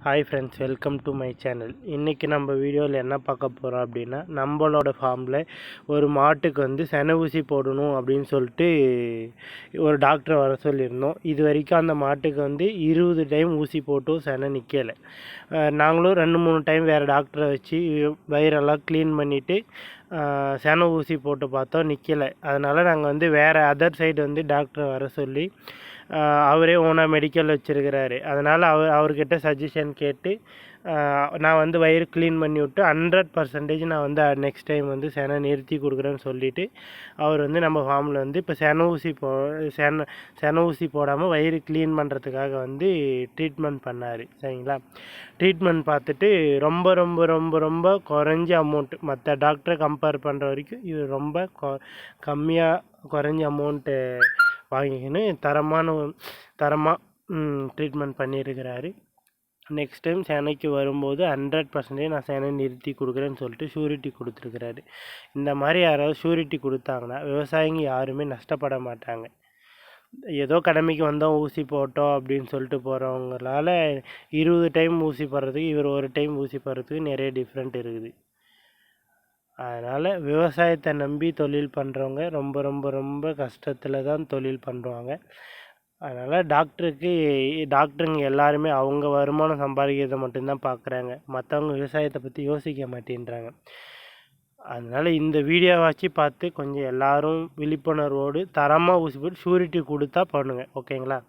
Hi friends, welcome to my channel. இன்றைக்கி நம்ம வீடியோவில் என்ன பார்க்க போகிறோம் அப்படின்னா, நம்மளோட ஃபார்மில் ஒரு மாட்டுக்கு வந்து செனை ஊசி போடணும் அப்படின்னு சொல்லிட்டு ஒரு டாக்டரை வர சொல்லியிருந்தோம். இது வரைக்கும் அந்த மாட்டுக்கு வந்து 20 டைம் ஊசி போட்டும் செனை நிற்கலை. நாங்களும் 2-3 டைம் வேறு டாக்டரை வச்சு வயிறெல்லாம் க்ளீன் பண்ணிவிட்டு செனை ஊசி போட்டு பார்த்தோம், நிற்கலை. அதனால் நாங்கள் வந்து வேறு அதர் சைடு வந்து டாக்டரை வர சொல்லி அவரே ஓனாக மெடிக்கல் வச்சுருக்கிறாரு. அதனால் அவர்கிட்ட சஜஷன் கேட்டு நான் வந்து வயிறு க்ளீன் பண்ணி விட்டு 100% நான் வந்து நெக்ஸ்ட் டைம் வந்து செனை நிறுத்தி கொடுக்குறேன்னு சொல்லிவிட்டு அவர் வந்து நம்ம ஃபார்மில் வந்து இப்போ செனை ஊசி போடாமல் வயிறு க்ளீன் பண்ணுறதுக்காக வந்து ட்ரீட்மெண்ட் பண்ணார். சரிங்களா? ட்ரீட்மெண்ட் பார்த்துட்டு ரொம்ப ரொம்ப ரொம்ப ரொம்ப குறைஞ்ச அமௌண்ட்டு, மற்ற டாக்டரை கம்பேர் பண்ணுற வரைக்கும் இது ரொம்ப கம்மியாக குறைஞ்ச அமௌண்ட்டு வாங்கிக்கின்னு தரமாக ட்ரீட்மெண்ட் பண்ணியிருக்கிறாரு. நெக்ஸ்ட் டைம் சென்னைக்கு வரும்போது 100% நான் சென்னை நிறுத்தி கொடுக்குறேன்னு சொல்லிட்டு ஷூரிட்டி கொடுத்துருக்குறாரு. இந்த மாதிரி யாராவது ஷூரிட்டி கொடுத்தாங்கன்னா விவசாயிங்க யாருமே நஷ்டப்பட மாட்டாங்க. ஏதோ கடமைக்கு வந்தோம் ஊசி போட்டோம் அப்படின்னு சொல்லிட்டு போகிறவங்களால 20 டைம் ஊசி போடுறதுக்கு இவர் ஒரு டைம் ஊசி போடுறதுக்கு நிறைய டிஃப்ரெண்ட் இருக்குது. அதனால் விவசாயத்தை நம்பி தொழில் பண்ணுறவங்க ரொம்ப ரொம்ப ரொம்ப கஷ்டத்தில் தான் தொழில் பண்ணுறாங்க. அதனால் டாக்டருங்க எல்லாருமே அவங்க வருமானம் சம்பாதிக்கிறத மட்டும்தான் பார்க்குறாங்க. மற்றவங்க விவசாயத்தை பற்றி யோசிக்க மாட்டேன்றாங்க. அதனால் இந்த வீடியோவாச்சு பார்த்து கொஞ்சம் எல்லோரும் விழிப்புணர்வோடு தரமாக ஊசி போட்டு ஷூரிட்டி கொடுத்தா பண்ணுங்கள். ஓகேங்களா?